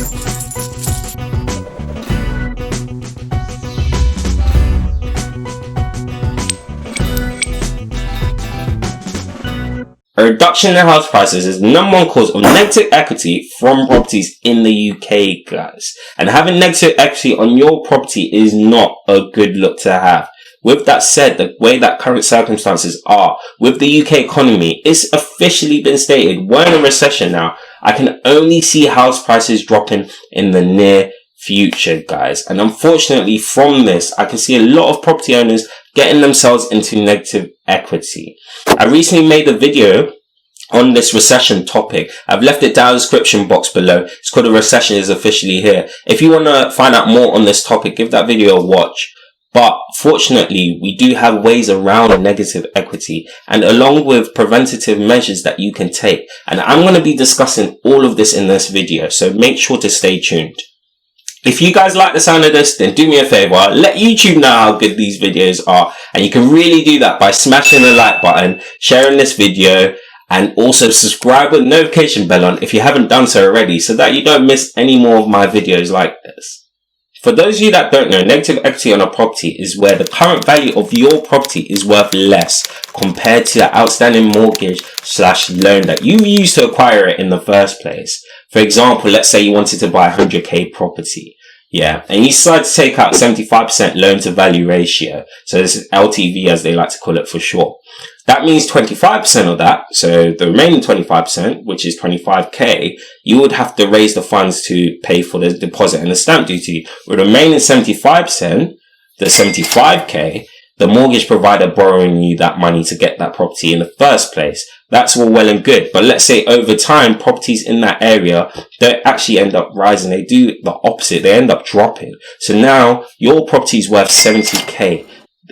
A reduction in house prices is the number one cause of negative equity from properties in the UK, guys. And having negative equity on your property is not a good look to have. With that said, the way that current circumstances are with the UK economy, it's officially been stated we're in a recession now. I can only see house prices dropping in the near future, guys. And unfortunately from this, I can see a lot of property owners getting themselves into negative equity. I recently made a video on this recession topic. I've left it down in the description box below. It's called "The Recession is Officially Here." If you want to find out more on this topic, give that video a watch. But fortunately, we do have ways around negative equity and along with preventative measures that you can take. And I'm going to be discussing all of this in this video, so make sure to stay tuned. If you guys like the sound of this, then do me a favor, let YouTube know how good these videos are. And you can really do that by smashing the like button, sharing this video, and also subscribe with the notification bell on if you haven't done so already, so that you don't miss any more of my videos like this. For those of you that don't know, negative equity on a property is where the current value of your property is worth less compared to the outstanding mortgage / loan that you used to acquire it in the first place. For example, let's say you wanted to buy a 100k property. Yeah, and you decide to take out 75% loan to value ratio. So this is LTV as they like to call it for short. That means 25% of that, so the remaining 25%, which is 25k, you would have to raise the funds to pay for the deposit and the stamp duty. With the remaining 75%, the 75k, the mortgage provider borrowing you that money to get that property in the first place. That's all well and good. But let's say over time, properties in that area don't actually end up rising. They do the opposite. They end up dropping. So now your property is worth 70k.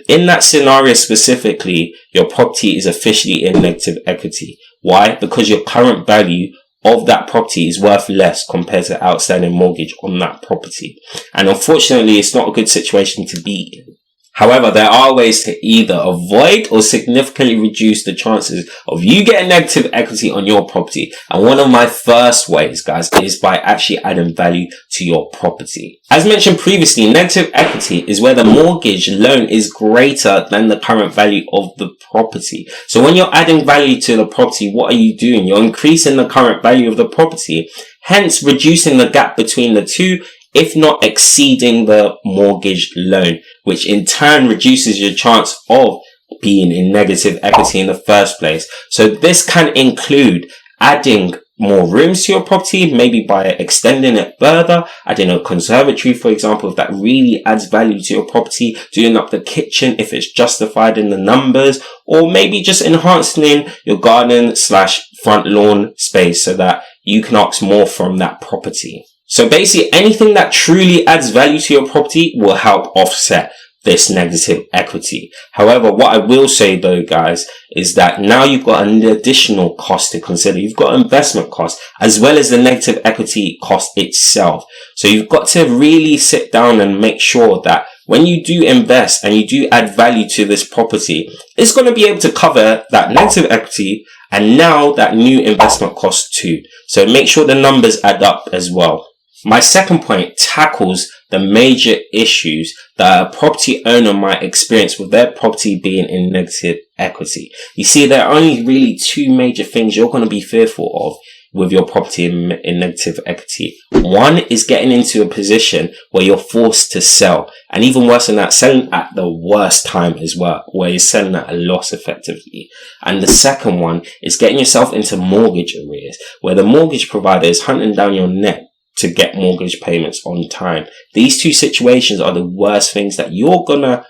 In that scenario specifically, your property is officially in negative equity. Why? Because your current value of that property is worth less compared to the outstanding mortgage on that property. And unfortunately, it's not a good situation to be in. However, there are ways to either avoid or significantly reduce the chances of you getting negative equity on your property. And one of my first ways, guys, is by actually adding value to your property. As mentioned previously, negative equity is where the mortgage loan is greater than the current value of the property. So when you're adding value to the property, what are you doing? You're increasing the current value of the property, hence reducing the gap between the two, if not exceeding the mortgage loan, which in turn reduces your chance of being in negative equity in the first place. So this can include adding more rooms to your property, maybe by extending it further, adding a conservatory, for example, if that really adds value to your property, doing up the kitchen if it's justified in the numbers, or maybe just enhancing your garden / front lawn space so that you can ask more from that property. So basically anything that truly adds value to your property will help offset this negative equity. However, what I will say though, guys, is that now you've got an additional cost to consider. You've got investment costs as well as the negative equity cost itself. So you've got to really sit down and make sure that when you do invest and you do add value to this property, it's going to be able to cover that negative equity and now that new investment cost too. So make sure the numbers add up as well. My second point tackles the major issues that a property owner might experience with their property being in negative equity. You see, there are only really two major things you're going to be fearful of with your property in negative equity. One is getting into a position where you're forced to sell, and even worse than that, selling at the worst time as well, where you're selling at a loss effectively. And the second one is getting yourself into mortgage arrears, where the mortgage provider is hunting down your neck to get mortgage payments on time. These two situations are the worst things that you're gonna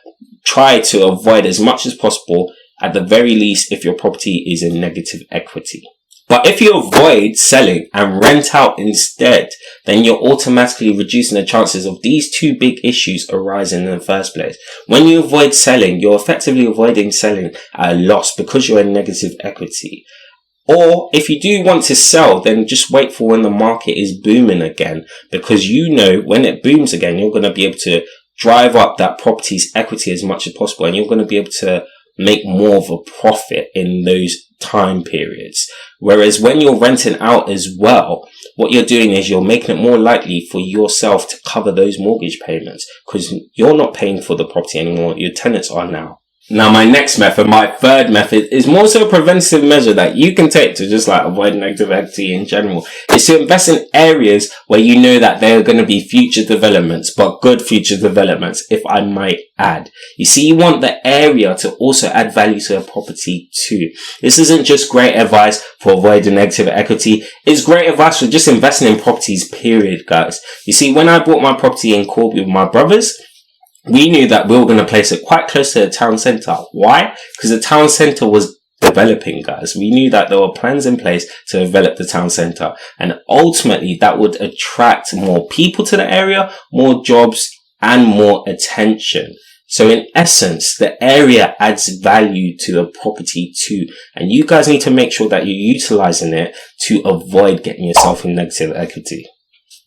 try to avoid as much as possible, at the very least if your property is in negative equity. But if you avoid selling and rent out instead, then you're automatically reducing the chances of these two big issues arising in the first place. When you avoid selling, you're effectively avoiding selling at a loss because you're in negative equity. Or if you do want to sell, then just wait for when the market is booming again, because you know when it booms again, you're going to be able to drive up that property's equity as much as possible, and you're going to be able to make more of a profit in those time periods. Whereas when you're renting out as well, what you're doing is you're making it more likely for yourself to cover those mortgage payments, because you're not paying for the property anymore. Your tenants are now. Now, my next method, my third method, is more so a preventative measure that you can take to just like avoid negative equity in general. Is to invest in areas where you know that there are going to be future developments, but good future developments, if I might add. You see, you want the area to also add value to a property too. This isn't just great advice for avoiding negative equity. It's great advice for just investing in properties, period, guys. You see, when I bought my property in Corby with my brothers, we knew that we were going to place it quite close to the town centre. Why? Because the town centre was developing, guys. We knew that there were plans in place to develop the town centre, and ultimately that would attract more people to the area, more jobs, and more attention. So in essence, the area adds value to the property too, and you guys need to make sure that you're utilising it to avoid getting yourself in negative equity.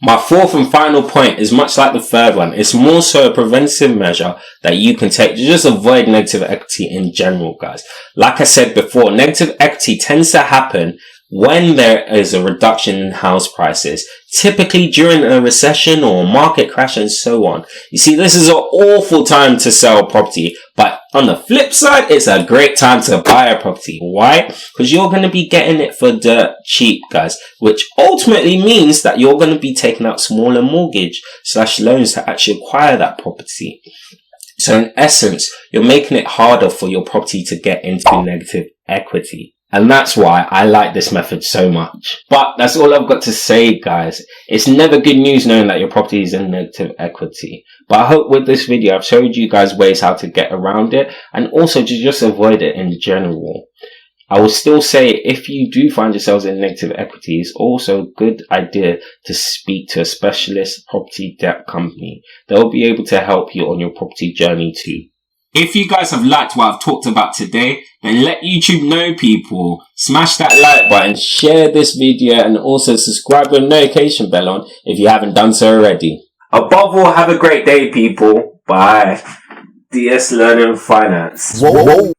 My fourth and final point is much like the third one. It's more so a preventative measure that you can take to just avoid negative equity in general, guys. Like I said before, negative equity tends to happen when there is a reduction in house prices, typically during a recession or market crash and so on. You see, this is an awful time to sell property, but on the flip side, it's a great time to buy a property. Why? Because you're going to be getting it for dirt cheap, guys, which ultimately means that you're going to be taking out smaller mortgage/loans to actually acquire that property. So in essence, you're making it harder for your property to get into negative equity. And that's why I like this method so much. But that's all I've got to say, guys. It's never good news knowing that your property is in negative equity. But I hope with this video I've showed you guys ways how to get around it, and also to just avoid it in general. I will still say, if you do find yourselves in negative equity, it's also a good idea to speak to a specialist property debt company. They'll be able to help you on your property journey too. If you guys have liked what I've talked about today, then let YouTube know, people. Smash that like button, share this video, and also subscribe with the notification bell on if you haven't done so already. Above all, have a great day, people. Bye. DS Learning Finance. Whoa.